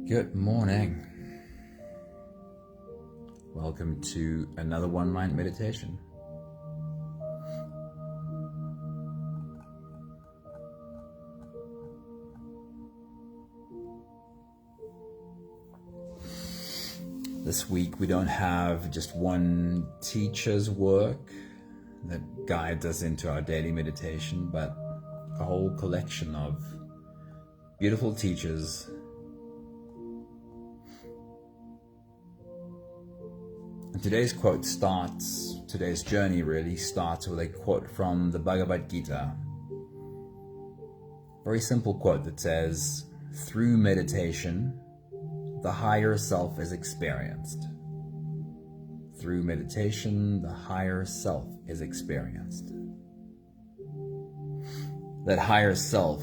Good morning. Welcome to another One Mind meditation. This week we don't have just one teacher's work that guides us into our daily meditation, but a whole collection of beautiful teachers. And today's journey really starts with a quote from the Bhagavad Gita. Very simple quote that says, "Through meditation, the higher self is experienced." Through meditation, the higher self is experienced. That higher self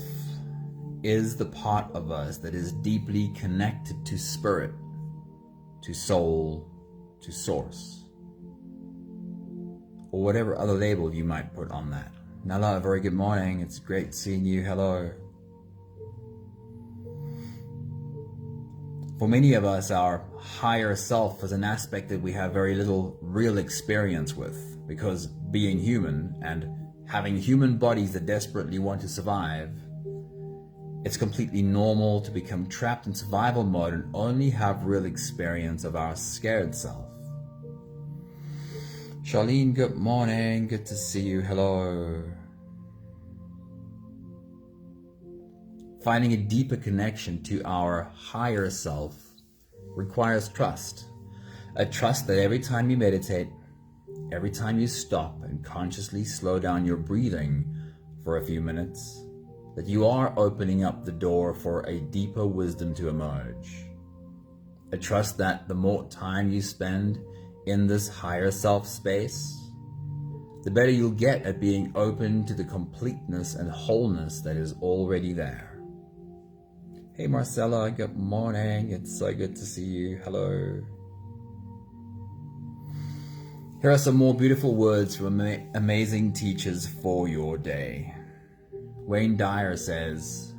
is the part of us that is deeply connected to spirit, to soul, to source, or whatever other label you might put on that. Nala, very good morning. It's great seeing you. Hello. For many of us, our higher self is an aspect that we have very little real experience with, because being human and having human bodies that desperately want to survive, it's completely normal to become trapped in survival mode and only have real experience of our scared self. Charlene, good morning. Good to see you. Hello. Finding a deeper connection to our higher self requires trust. A trust that every time you meditate, every time you stop and consciously slow down your breathing for a few minutes, that you are opening up the door for a deeper wisdom to emerge. A trust that the more time you spend in this higher self space, the better you'll get at being open to the completeness and wholeness that is already there. Hey Marcella, good morning. It's so good to see you. Hello. Here are some more beautiful words from amazing teachers for your day. Wayne Dyer says,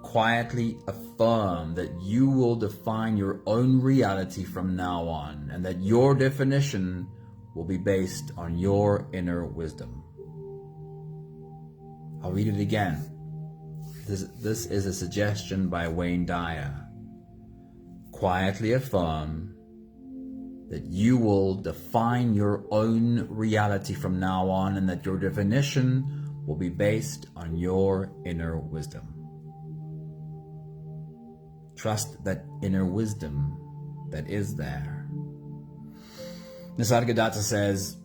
"Quietly affirm that you will define your own reality from now on, and that your definition will be based on your inner wisdom." I'll read it again. This is a suggestion by Wayne Dyer. Quietly affirm that you will define your own reality from now on, and that your definition will be based on your inner wisdom. Trust that inner wisdom that is there. Nisargadatta says,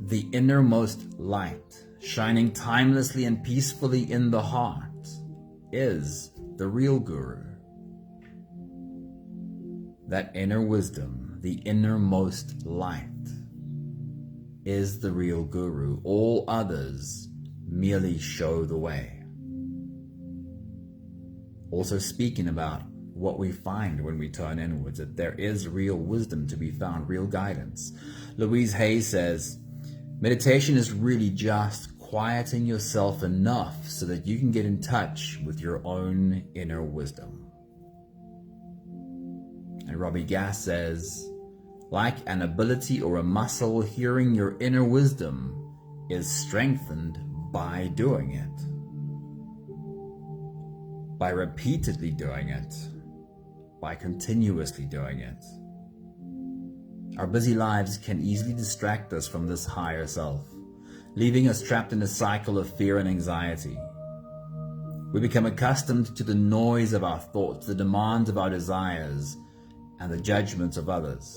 "The innermost light, shining timelessly and peacefully in the heart, is the real guru." That inner wisdom, the innermost light, is the real guru. All others merely show the way. Also speaking about what we find when we turn inwards, that there is real wisdom to be found, real guidance. Louise Hay says, "Meditation is really just quieting yourself enough so that you can get in touch with your own inner wisdom." And Robbie Gass says, "Like an ability or a muscle, hearing your inner wisdom is strengthened by doing it, by repeatedly doing it, by continuously doing it." Our busy lives can easily distract us from this higher self, leaving us trapped in a cycle of fear and anxiety. We become accustomed to the noise of our thoughts, the demands of our desires, and the judgments of others.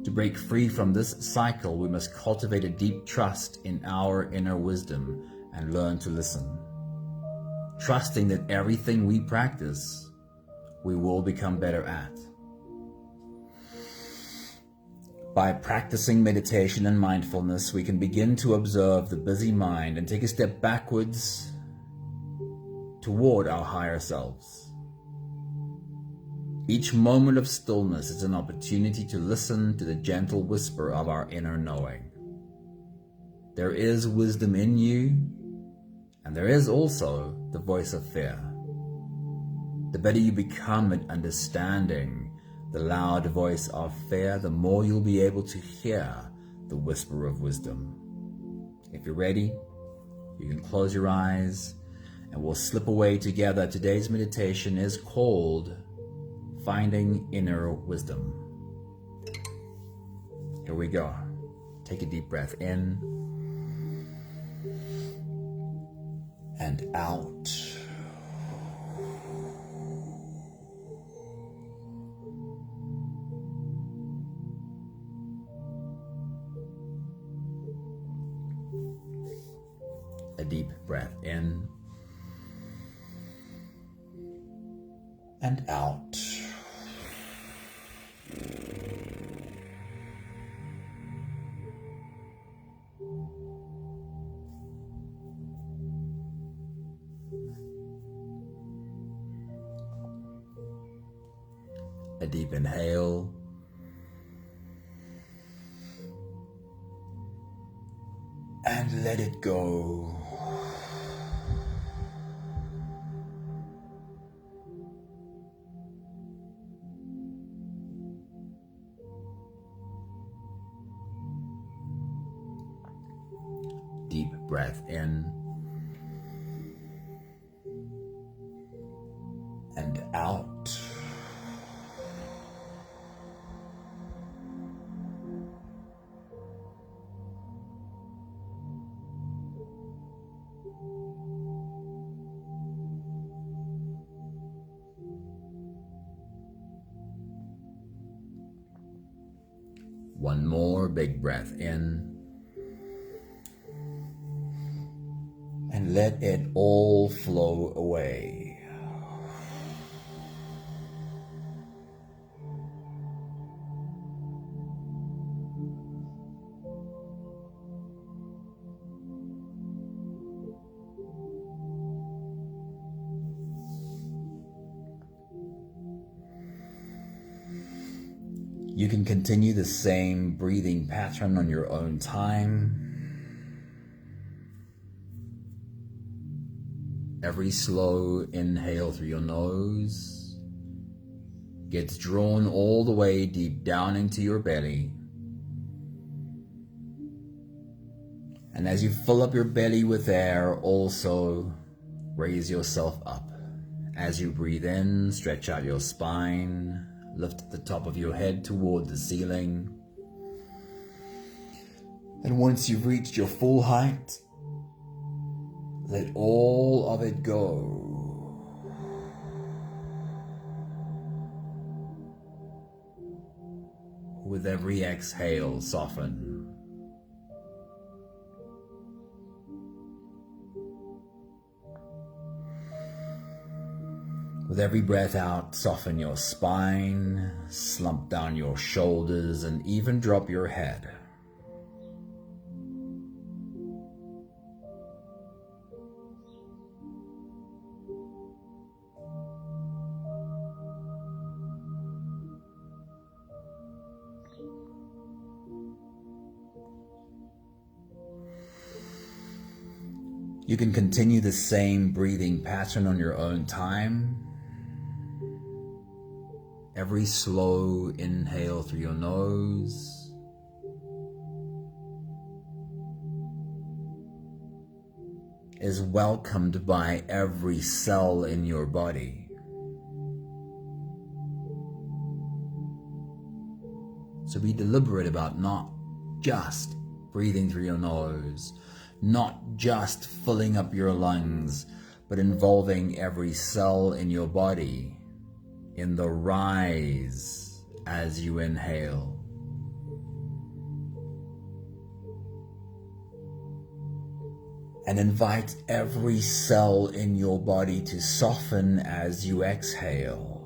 To break free from this cycle, we must cultivate a deep trust in our inner wisdom and learn to listen, trusting that everything we practice, we will become better at. By practicing meditation and mindfulness, we can begin to observe the busy mind and take a step backwards toward our higher selves. Each moment of stillness is an opportunity to listen to the gentle whisper of our inner knowing. There is wisdom in you, and there is also the voice of fear. The better you become at understanding the loud voice of fear, the more you'll be able to hear the whisper of wisdom. If you're ready, you can close your eyes and we'll slip away together. Today's meditation is called Finding Inner Wisdom. Here we go. Take a deep breath in and out. A deep breath in and out. A deep inhale and let it go. Deep breath in and out. One more big breath in and let it all flow away. You can continue the same breathing pattern on your own time. Every slow inhale through your nose gets drawn all the way deep down into your belly. And as you fill up your belly with air, also raise yourself up. As you breathe in, stretch out your spine. Lift the top of your head toward the ceiling. And once you've reached your full height, let all of it go. With every exhale, soften. With every breath out, soften your spine, slump down your shoulders, and even drop your head. You can continue the same breathing pattern on your own time. Every slow inhale through your nose is welcomed by every cell in your body. So be deliberate about not just breathing through your nose, not just filling up your lungs, but involving every cell in your body in the rise as you inhale. And invite every cell in your body to soften as you exhale.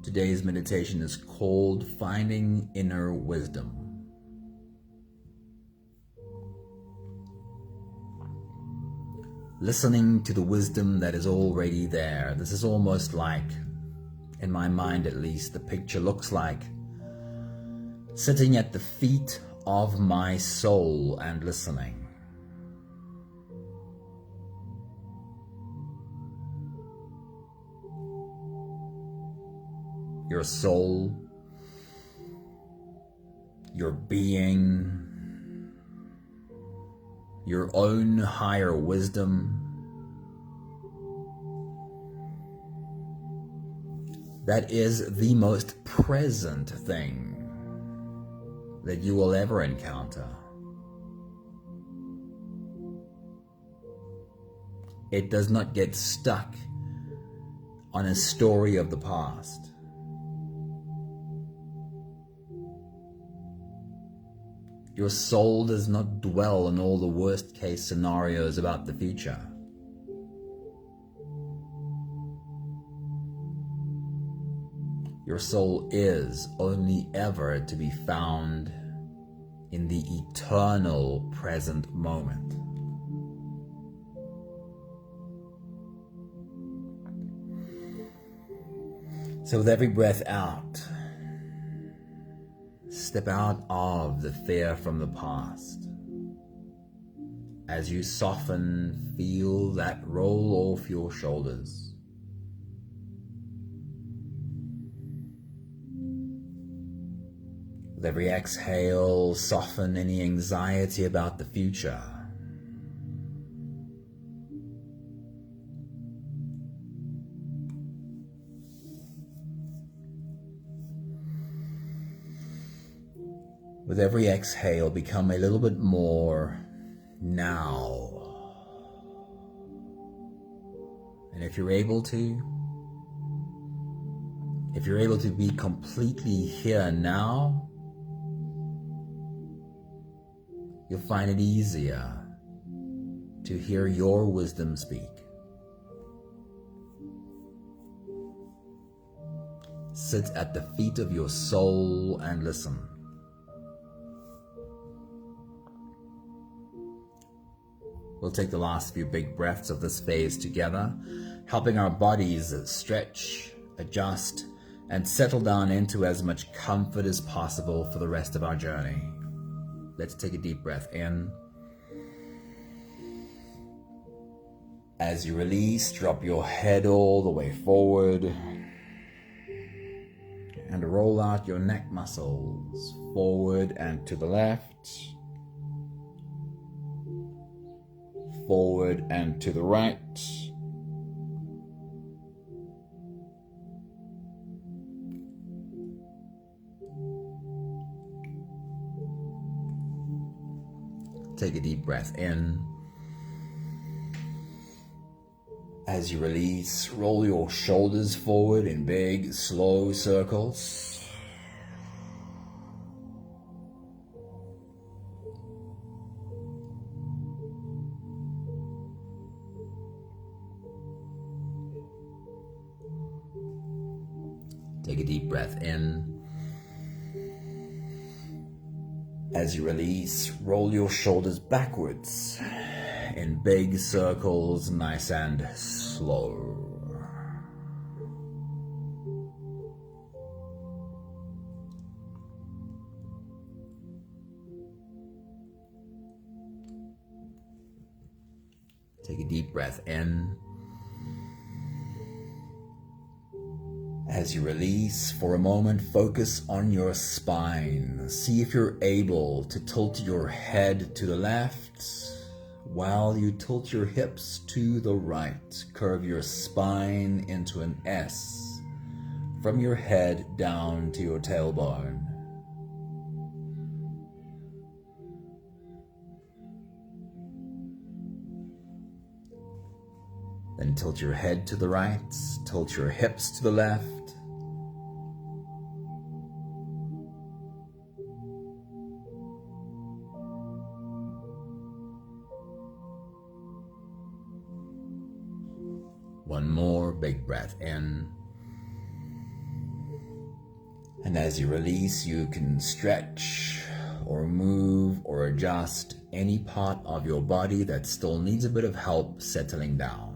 Today's meditation is called Finding Inner Wisdom. Listening to the wisdom that is already there. This is almost like in my mind at least, the picture looks like sitting at the feet of my soul and listening. Your soul, your being, your own higher wisdom, that is the most present thing that you will ever encounter. It does not get stuck on a story of the past. Your soul does not dwell on all the worst case scenarios about the future. Your soul is only ever to be found in the eternal present moment. So with every breath out, step out of the fear from the past. As you soften, feel that roll off your shoulders. With every exhale, soften any anxiety about the future. With every exhale, become a little bit more now. And if you're able to be completely here now, you'll find it easier to hear your wisdom speak. Sit at the feet of your soul and listen. We'll take the last few big breaths of this phase together, helping our bodies stretch, adjust, and settle down into as much comfort as possible for the rest of our journey. Let's take a deep breath in. As you release, drop your head all the way forward and roll out your neck muscles forward and to the left, forward and to the right. Take a deep breath in. As you release, roll your shoulders forward in big, slow circles. Take a deep breath in. As you release, roll your shoulders backwards in big circles, nice and slow. Take a deep breath in. As you release, for a moment, focus on your spine. See if you're able to tilt your head to the left while you tilt your hips to the right. Curve your spine into an S from your head down to your tailbone. Then tilt your head to the right, tilt your hips to the left. One more big breath in. And as you release, you can stretch or move or adjust any part of your body that still needs a bit of help settling down.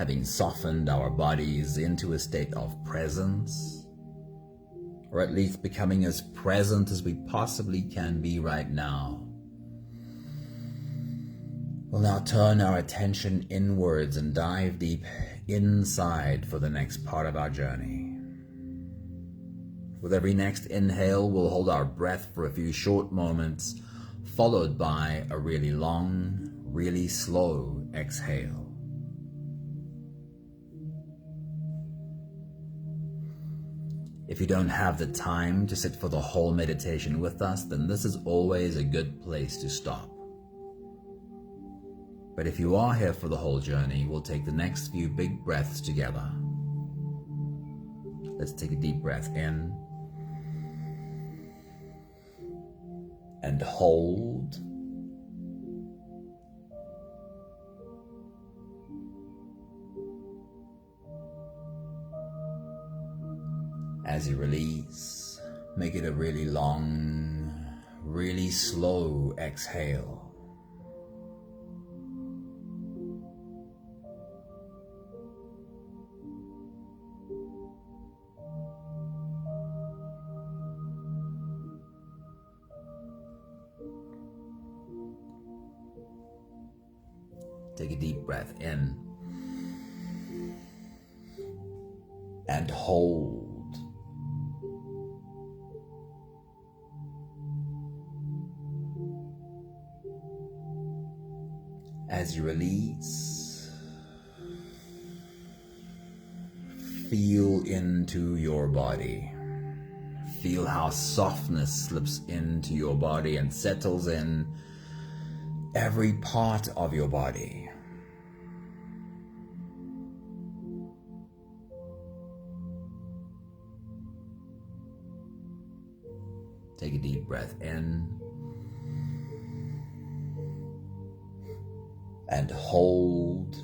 having softened our bodies into a state of presence, or at least becoming as present as we possibly can be right now. We'll now turn our attention inwards and dive deep inside for the next part of our journey. With every next inhale, we'll hold our breath for a few short moments, followed by a really long, really slow exhale. If you don't have the time to sit for the whole meditation with us, then this is always a good place to stop. But if you are here for the whole journey, we'll take the next few big breaths together. Let's take a deep breath in and hold. As you release, make it a really long, really slow exhale. Take a deep breath in and hold. As you release, feel into your body. Feel how softness slips into your body and settles in every part of your body. Take a deep breath in and hold.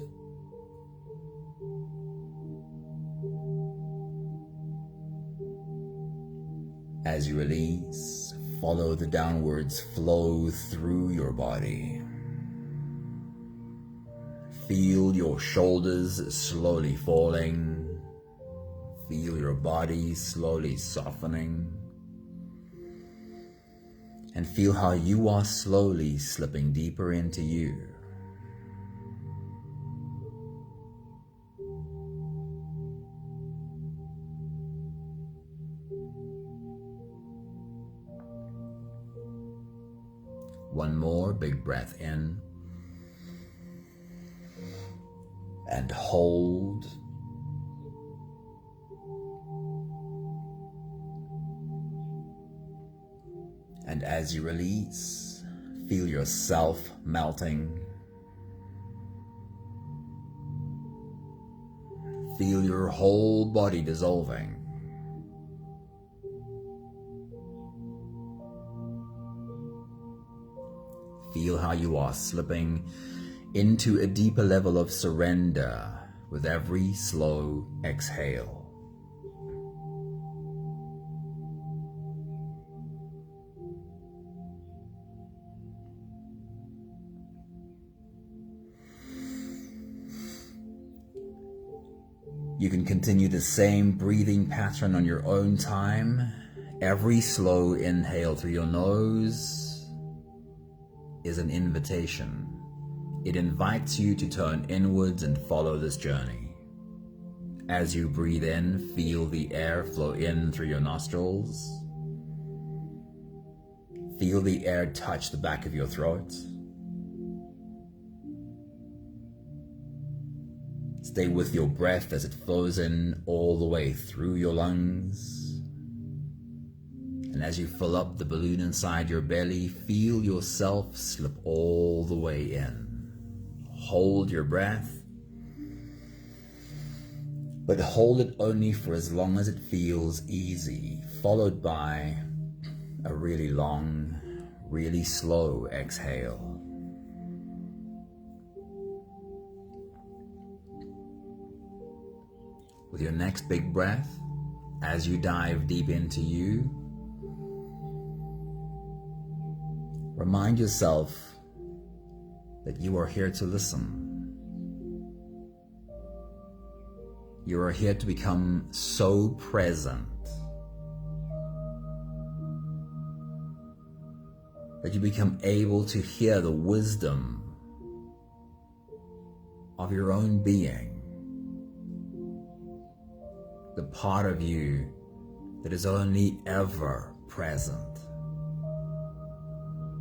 As you release, follow the downwards flow through your body. Feel your shoulders slowly falling. Feel your body slowly softening. And feel how you are slowly slipping deeper into you. One more big breath in and hold. And as you release, feel yourself melting. Feel your whole body dissolving. Feel how you are slipping into a deeper level of surrender with every slow exhale. You can continue the same breathing pattern on your own time. Every slow inhale through your nose is an invitation. It invites you to turn inwards and follow this journey. As you breathe in, feel the air flow in through your nostrils. Feel the air touch the back of your throat. Stay with your breath as it flows in all the way through your lungs. And as you fill up the balloon inside your belly, feel yourself slip all the way in. Hold your breath, but hold it only for as long as it feels easy, followed by a really long, really slow exhale. With your next big breath, as you dive deep into you, remind yourself that you are here to listen. You are here to become so present that you become able to hear the wisdom of your own being, the part of you that is only ever present.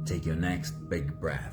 Take your next big breath.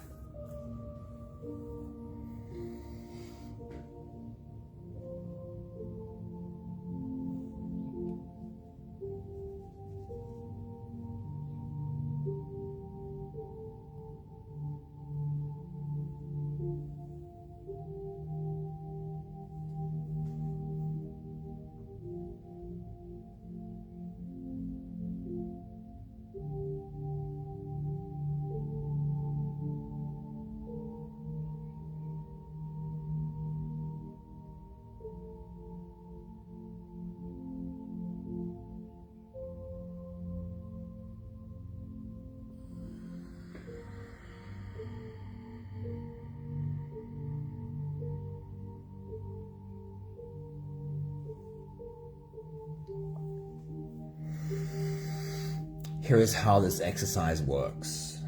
Here is how this exercise works.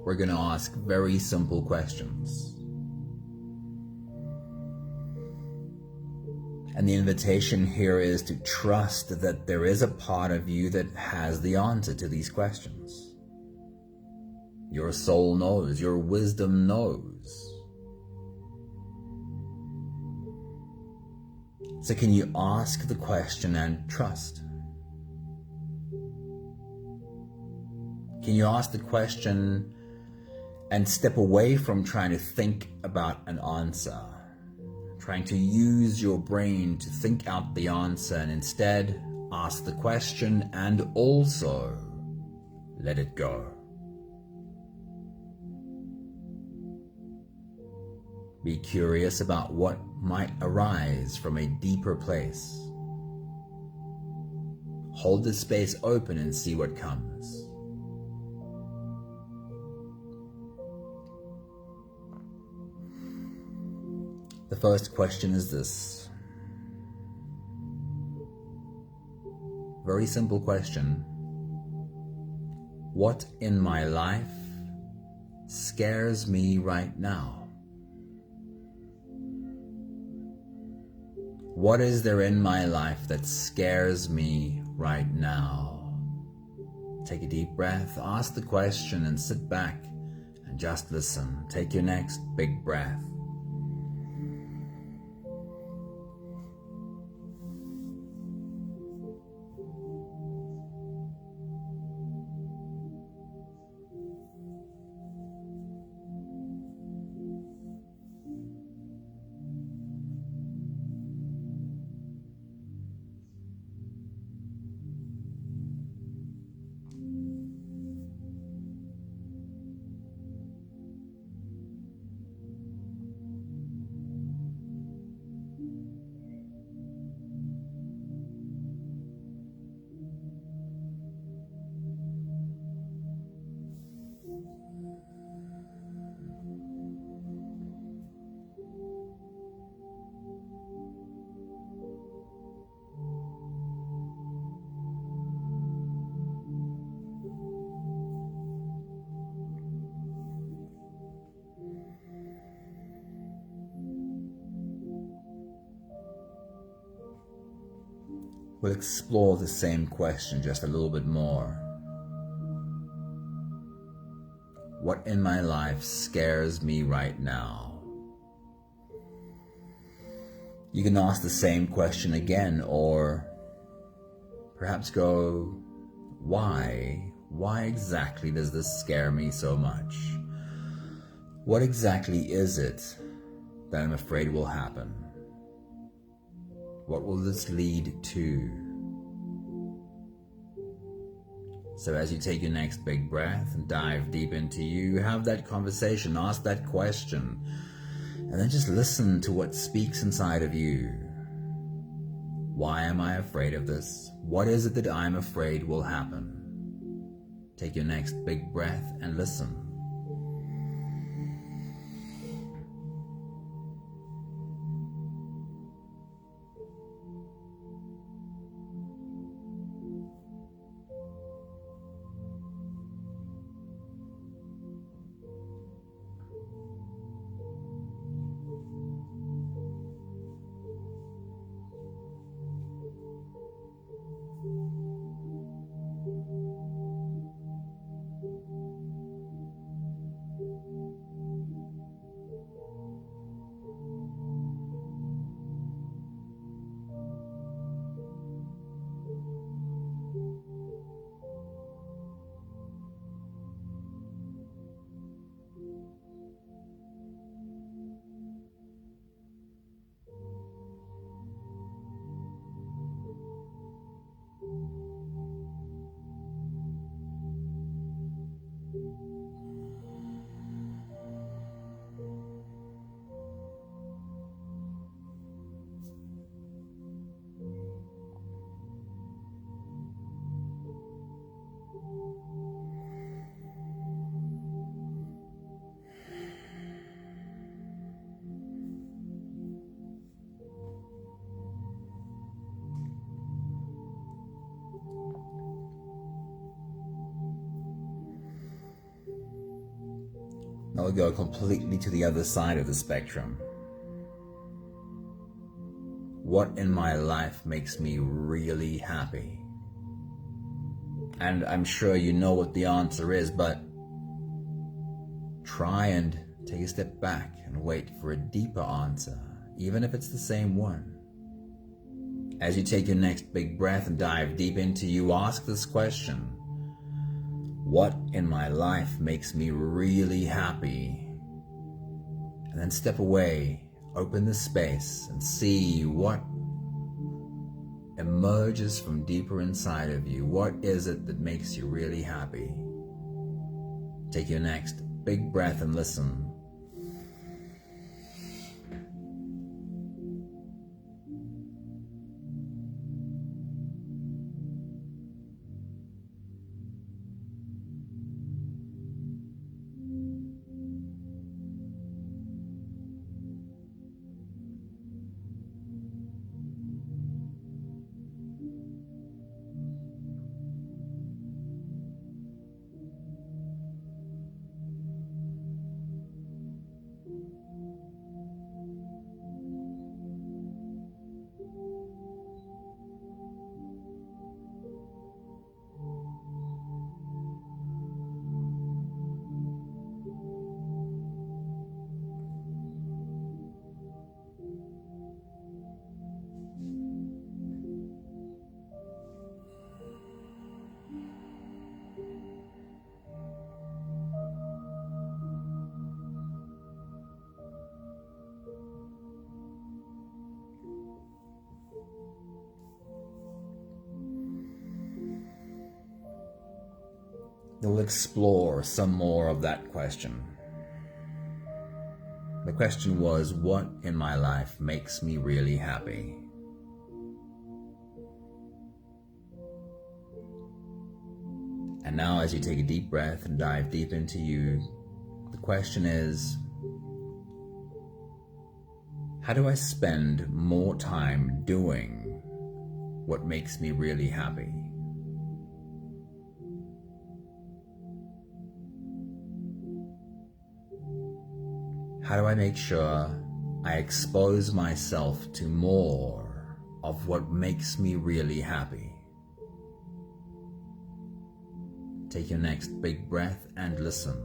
We're going to ask very simple questions. And the invitation here is to trust that there is a part of you that has the answer to these questions. Your soul knows, your wisdom knows. So can you ask the question and trust? Can you ask the question and step away from trying to think about an answer, trying to use your brain to think out the answer, and instead ask the question and also let it go? Be curious about what might arise from a deeper place. Hold the space open and see what comes. The first question is this. Very simple question. What in my life scares me right now? What is there in my life that scares me right now? Take a deep breath, ask the question, and sit back and just listen. Take your next big breath. We'll explore the same question just a little bit more. What in my life scares me right now? You can ask the same question again, or perhaps go, why? Why exactly does this scare me so much? What exactly is it that I'm afraid will happen? What will this lead to? So as you take your next big breath and dive deep into you, have that conversation, ask that question, and then just listen to what speaks inside of you. Why am I afraid of this? What is it that I'm afraid will happen? Take your next big breath and listen. I'll go completely to the other side of the spectrum. What in my life makes me really happy? And I'm sure you know what the answer is, but try and take a step back and wait for a deeper answer, even if it's the same one. As you take your next big breath and dive deep into you, ask this question: what in my life makes me really happy? And then step away, open the space, and see what emerges from deeper inside of you. What is it that makes you really happy? Take your next big breath and listen. We'll explore some more of that question. The question was, what in my life makes me really happy? And now, as you take a deep breath and dive deep into you, the question is, how do I spend more time doing what makes me really happy? How do I make sure I expose myself to more of what makes me really happy? Take your next big breath and listen.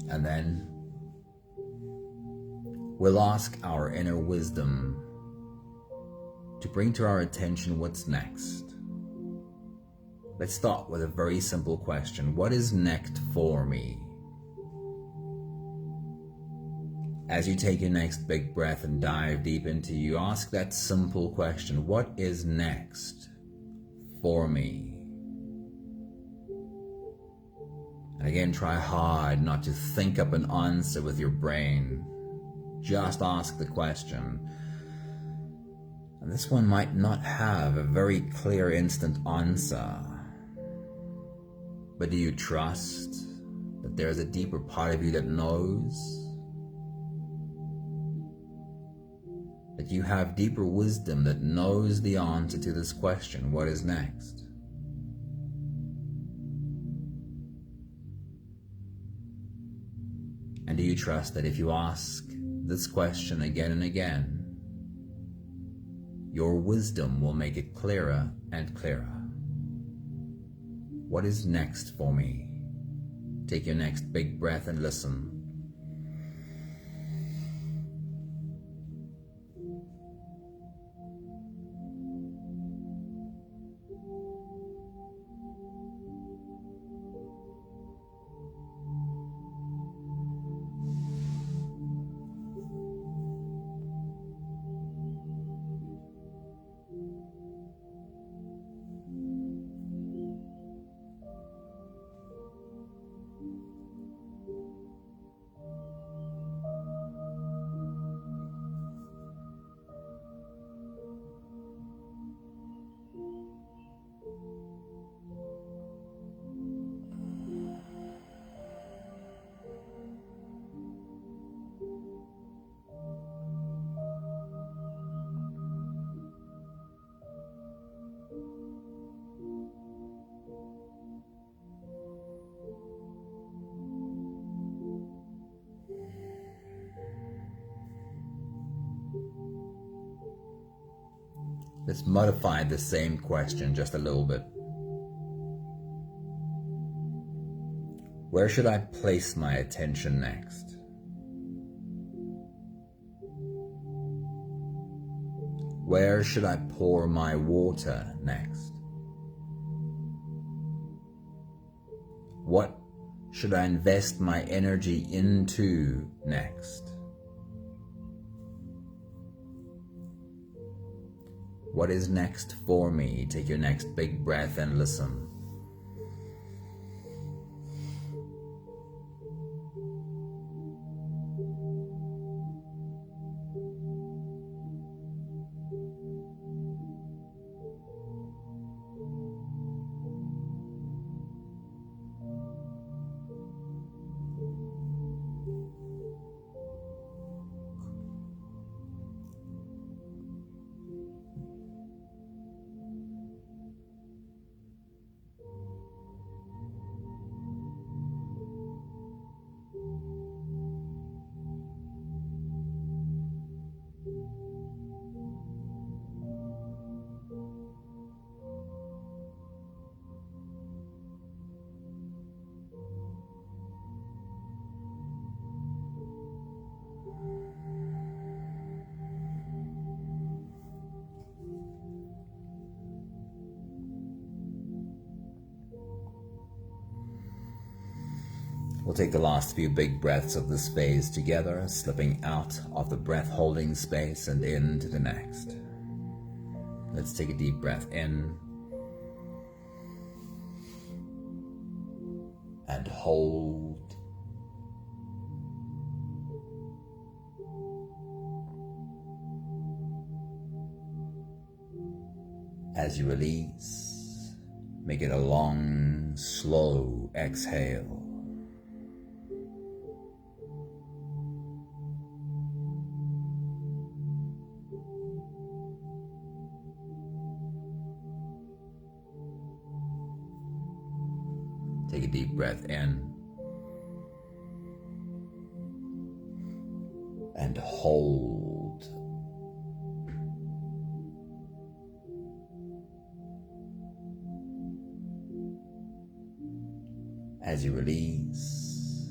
And then we'll ask our inner wisdom to bring to our attention what's next. Let's start with a very simple question. What is next for me? As you take your next big breath and dive deep into you, ask that simple question. What is next for me? And again, try hard not to think up an answer with your brain. Just ask the question. And this one might not have a very clear instant answer. But do you trust that there's a deeper part of you that knows? That you have deeper wisdom that knows the answer to this question, what is next? trust that if you ask this question again and again, your wisdom will make it clearer and clearer. What is next for me? Take your next big breath and listen. Let's modify the same question just a little bit. Where should I place my attention next? Where should I pour my water next? What should I invest my energy into next? What is next for me? Take your next big breath and listen. We'll take the last few big breaths of this phase together, slipping out of the breath holding space and into the next. Let's take a deep breath in and hold. As you release, make it a long, slow exhale. Take a deep breath in and hold. As you release,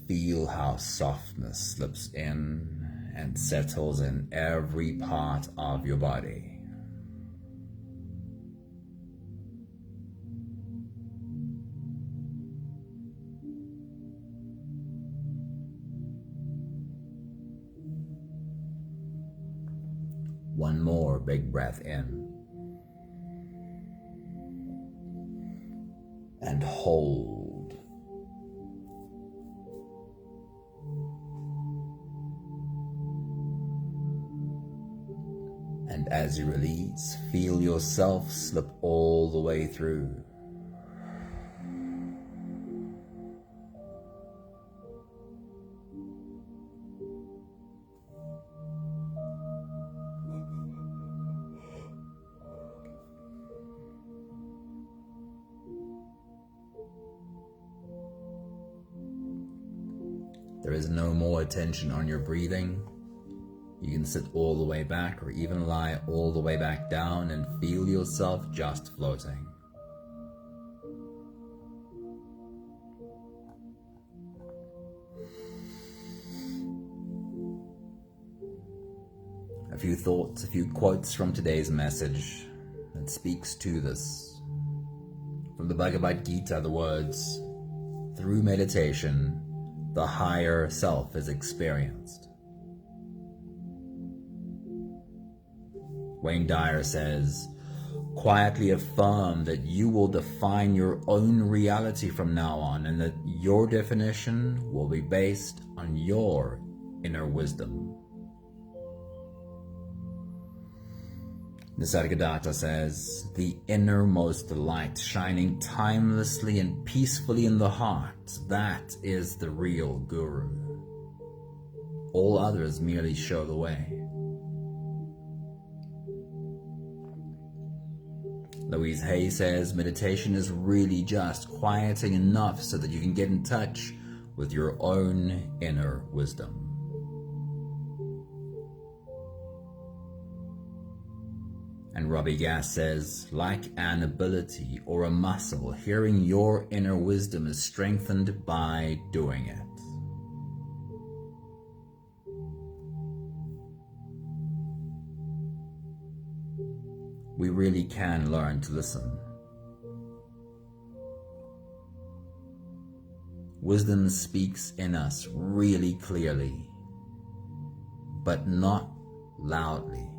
feel how softness slips in and settles in every part of your body. One more big breath in and hold. And as you release, feel yourself slip all the way through. There is no more attention on your breathing. You can sit all the way back or even lie all the way back down and feel yourself just floating. A few thoughts, a few quotes from today's message that speaks to this. From the Bhagavad Gita, the words, "Through meditation, the higher self is experienced." Wayne Dyer says, "Quietly affirm that you will define your own reality from now on, and that your definition will be based on your inner wisdom." Nisargadatta says, "The innermost light shining timelessly and peacefully in the heart, that is the real guru. All others merely show the way." Louise Hay says, "Meditation is really just quieting enough so that you can get in touch with your own inner wisdom." And Robbie Gass says, "Like an ability or a muscle, hearing your inner wisdom is strengthened by doing it." We really can learn to listen. Wisdom speaks in us really clearly, but not loudly.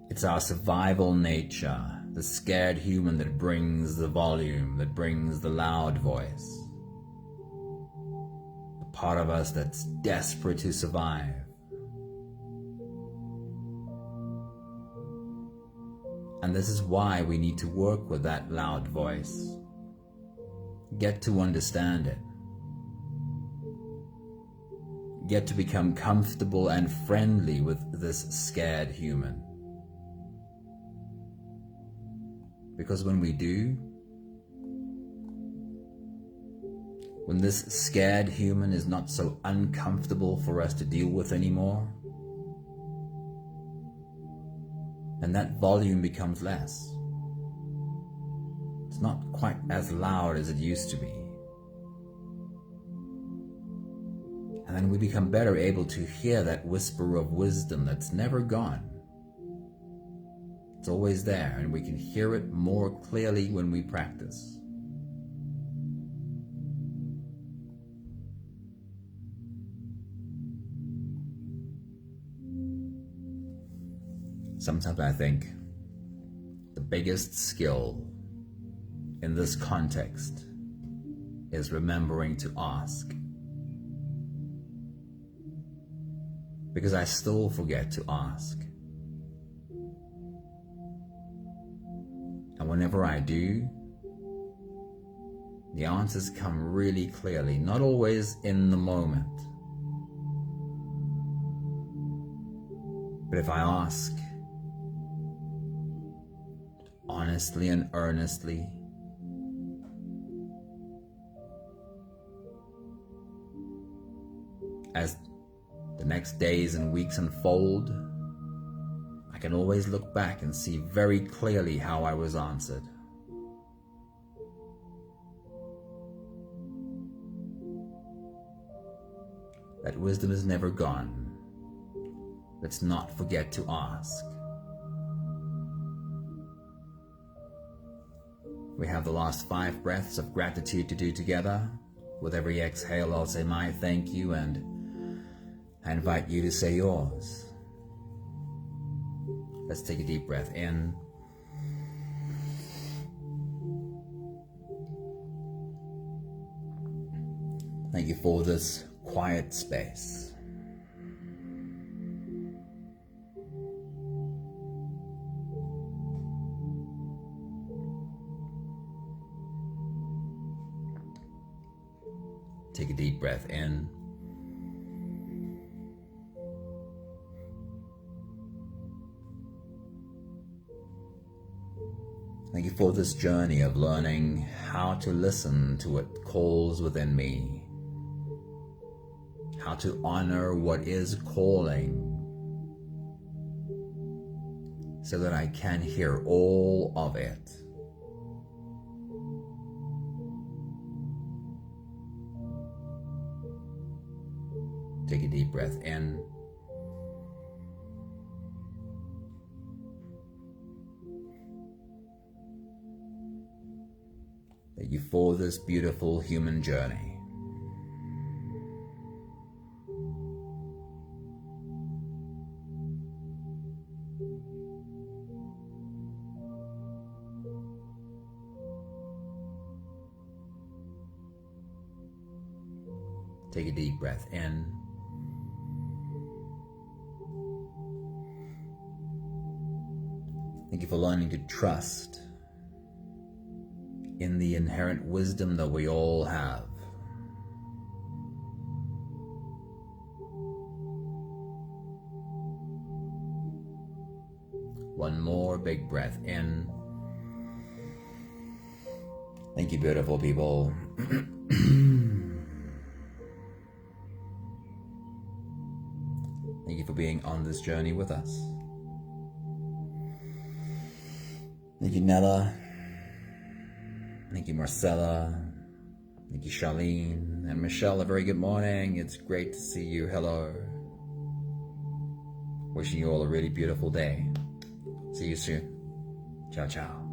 It's our survival nature, the scared human, that brings the volume, that brings the loud voice. The part of us that's desperate to survive. And this is why we need to work with that loud voice. Get to understand it. Get to become comfortable and friendly with this scared human. Because when we do, when this scared human is not so uncomfortable for us to deal with anymore, and that volume becomes less. It's not quite as loud as it used to be. And then we become better able to hear that whisper of wisdom that's never gone. It's always there, and we can hear it more clearly when we practice. Sometimes I think the biggest skill in this context is remembering to ask. Because I still forget to ask. And whenever I do, the answers come really clearly, not always in the moment. But if I ask honestly and earnestly, as the next days and weeks unfold, I can always look back and see very clearly how I was answered. That wisdom is never gone. Let's not forget to ask. We have the last 5 breaths of gratitude to do together. With every exhale, I'll say my thank you, and I invite you to say yours. Let's take a deep breath in. Thank you for this quiet space. Take a deep breath in. Thank you for this journey of learning how to listen to what calls within me, how to honor what is calling, so that I can hear all of it. Take a deep breath in. Thank you for this beautiful human journey. Take a deep breath in. Thank you for learning to trust in the inherent wisdom that we all have. One more big breath in. Thank you, beautiful people. Thank you for being on this journey with us. Thank you, Nella. Thank you, Marcella. Thank you, Charlene. And Michelle, a very good morning. It's great to see you. Hello. Wishing you all a really beautiful day. See you soon. Ciao, ciao.